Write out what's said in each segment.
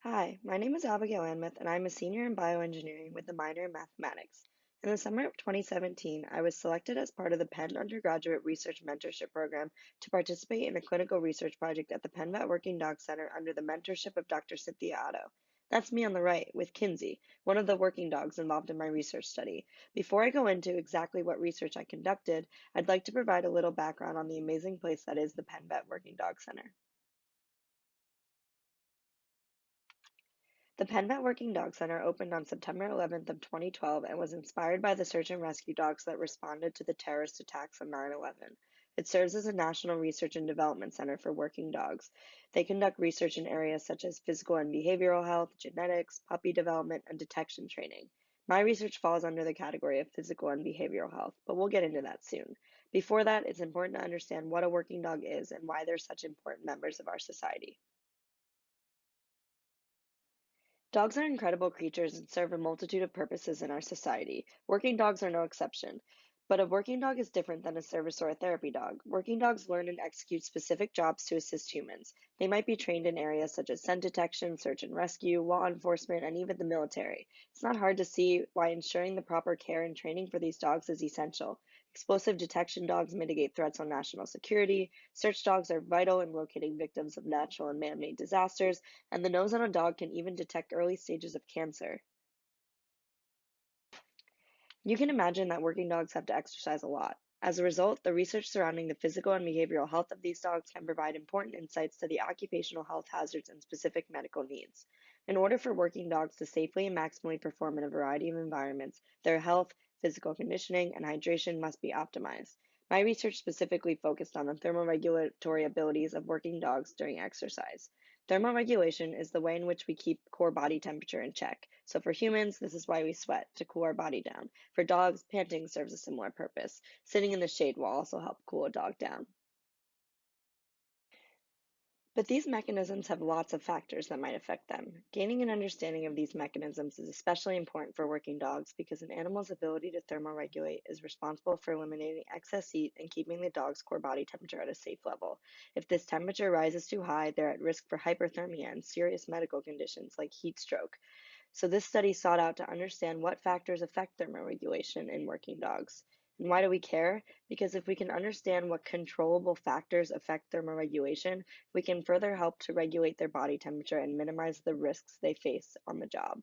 Hi, my name is Abigail Anmuth, and I'm a senior in bioengineering with a minor in mathematics. In the summer of 2017, I was selected as part of the Penn Undergraduate Research Mentorship Program to participate in a clinical research project at the Penn Vet Working Dog Center under the mentorship of Dr. Cynthia Otto. That's me on the right, with Kinsey, one of the working dogs involved in my research study. Before I go into exactly what research I conducted, I'd like to provide a little background on the amazing place that is the Penn Vet Working Dog Center. The Penn Vet Working Dog Center opened on September 11th of 2012 and was inspired by the search and rescue dogs that responded to the terrorist attacks on 9/11. It serves as a national research and development center for working dogs. They conduct research in areas such as physical and behavioral health, genetics, puppy development, and detection training. My research falls under the category of physical and behavioral health, but we'll get into that soon. Before that, it's important to understand what a working dog is and why they're such important members of our society. Dogs are incredible creatures and serve a multitude of purposes in our society. Working dogs are no exception. But a working dog is different than a service or a therapy dog. Working dogs learn and execute specific jobs to assist humans. They might be trained in areas such as scent detection, search and rescue, law enforcement, and even the military. It's not hard to see why ensuring the proper care and training for these dogs is essential. Explosive detection dogs mitigate threats on national security. Search dogs are vital in locating victims of natural and man-made disasters, and the nose on a dog can even detect early stages of cancer. You can imagine that working dogs have to exercise a lot. As a result, the research surrounding the physical and behavioral health of these dogs can provide important insights to the occupational health hazards and specific medical needs. In order for working dogs to safely and maximally perform in a variety of environments, their health, physical conditioning, and hydration must be optimized. My research specifically focused on the thermoregulatory abilities of working dogs during exercise. Thermoregulation is the way in which we keep core body temperature in check. So for humans, this is why we sweat, to cool our body down. For dogs, panting serves a similar purpose. Sitting in the shade will also help cool a dog down. But these mechanisms have lots of factors that might affect them. Gaining an understanding of these mechanisms is especially important for working dogs because an animal's ability to thermoregulate is responsible for eliminating excess heat and keeping the dog's core body temperature at a safe level. If this temperature rises too high, they're at risk for hyperthermia and serious medical conditions like heat stroke. So this study sought out to understand what factors affect thermoregulation in working dogs. And why do we care? Because if we can understand what controllable factors affect thermoregulation, we can further help to regulate their body temperature and minimize the risks they face on the job.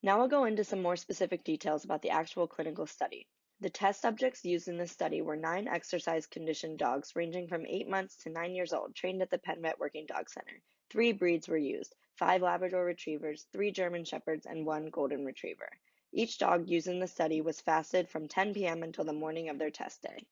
Now I'll go into some more specific details about the actual clinical study. The test subjects used in this study were 9 exercise conditioned dogs ranging from 8 months to 9 years old, trained at the Penn Vet Working Dog Center. 3 breeds were used: 5 Labrador Retrievers, 3 German Shepherds, and 1 Golden Retriever. Each dog used in the study was fasted from 10 p.m. until the morning of their test day.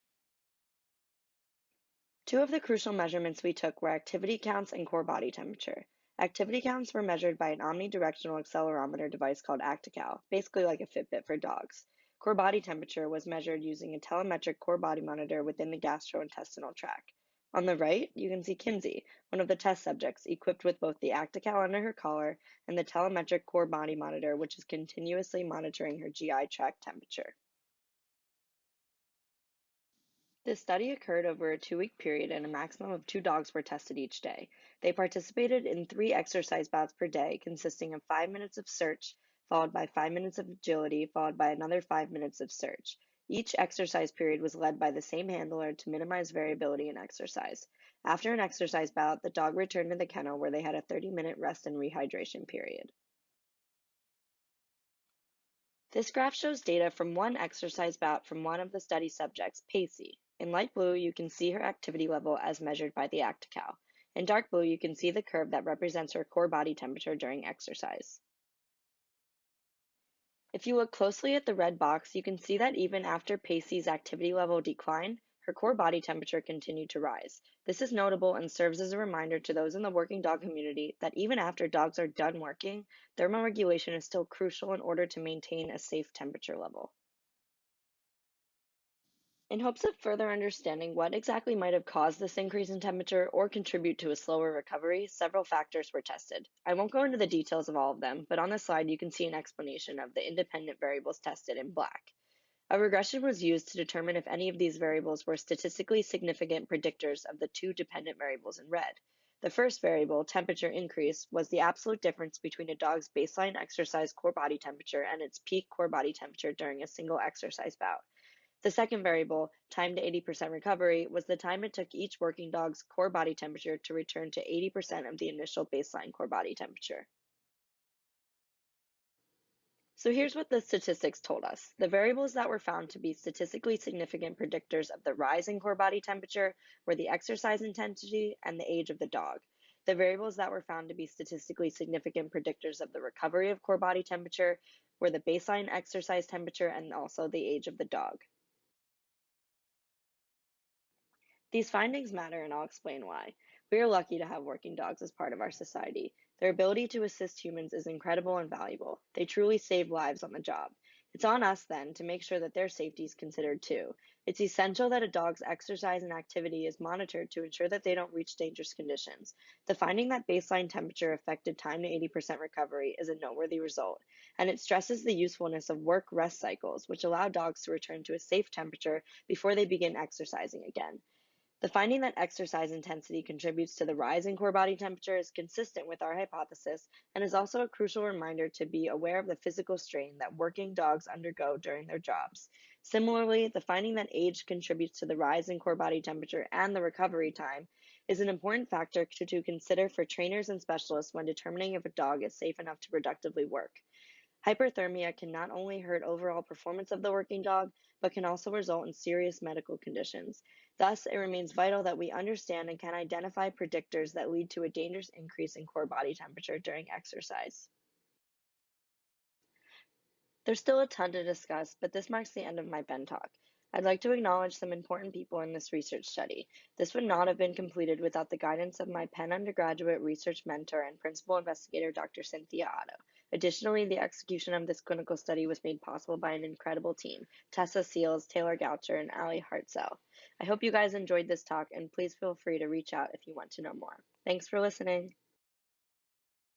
Two of the crucial measurements we took were activity counts and core body temperature. Activity counts were measured by an omnidirectional accelerometer device called Actical, basically like a Fitbit for dogs. Core body temperature was measured using a telemetric core body monitor within the gastrointestinal tract. On the right, you can see Kinsey, one of the test subjects, equipped with both the Actical under her collar and the telemetric core body monitor, which is continuously monitoring her GI tract temperature. This study occurred over a 2-week period and a maximum of 2 dogs were tested each day. They participated in 3 exercise bouts per day, consisting of 5 minutes of search, followed by 5 minutes of agility, followed by another 5 minutes of search. Each exercise period was led by the same handler to minimize variability in exercise. After an exercise bout, the dog returned to the kennel where they had a 30-minute rest and rehydration period. This graph shows data from one exercise bout from one of the study subjects, Pacey. In light blue, you can see her activity level as measured by the Actical. In dark blue, you can see the curve that represents her core body temperature during exercise. If you look closely at the red box, you can see that even after Pacey's activity level declined, her core body temperature continued to rise. This is notable and serves as a reminder to those in the working dog community that even after dogs are done working, thermoregulation is still crucial in order to maintain a safe temperature level. In hopes of further understanding what exactly might have caused this increase in temperature or contribute to a slower recovery, several factors were tested. I won't go into the details of all of them, but on the slide you can see an explanation of the independent variables tested in black. A regression was used to determine if any of these variables were statistically significant predictors of the 2 dependent variables in red. The first variable, temperature increase, was the absolute difference between a dog's baseline exercise core body temperature and its peak core body temperature during a single exercise bout. The second variable, time to 80% recovery, was the time it took each working dog's core body temperature to return to 80% of the initial baseline core body temperature. So here's what the statistics told us. The variables that were found to be statistically significant predictors of the rise in core body temperature were the exercise intensity and the age of the dog. The variables that were found to be statistically significant predictors of the recovery of core body temperature were the baseline exercise temperature and also the age of the dog. These findings matter, and I'll explain why. We are lucky to have working dogs as part of our society. Their ability to assist humans is incredible and valuable. They truly save lives on the job. It's on us, then, to make sure that their safety is considered too. It's essential that a dog's exercise and activity is monitored to ensure that they don't reach dangerous conditions. The finding that baseline temperature affected time to 80% recovery is a noteworthy result, and it stresses the usefulness of work-rest cycles, which allow dogs to return to a safe temperature before they begin exercising again. The finding that exercise intensity contributes to the rise in core body temperature is consistent with our hypothesis and is also a crucial reminder to be aware of the physical strain that working dogs undergo during their jobs. Similarly, the finding that age contributes to the rise in core body temperature and the recovery time is an important factor to consider for trainers and specialists when determining if a dog is safe enough to productively work. Hyperthermia can not only hurt overall performance of the working dog, but can also result in serious medical conditions. Thus, it remains vital that we understand and can identify predictors that lead to a dangerous increase in core body temperature during exercise. There's still a ton to discuss, but this marks the end of my Ben talk. I'd like to acknowledge some important people in this research study. This would not have been completed without the guidance of my Penn undergraduate research mentor and principal investigator, Dr. Cynthia Otto. Additionally, the execution of this clinical study was made possible by an incredible team, Tessa Seals, Taylor Goucher, and Ali Hartzell. I hope you guys enjoyed this talk, and please feel free to reach out if you want to know more. Thanks for listening.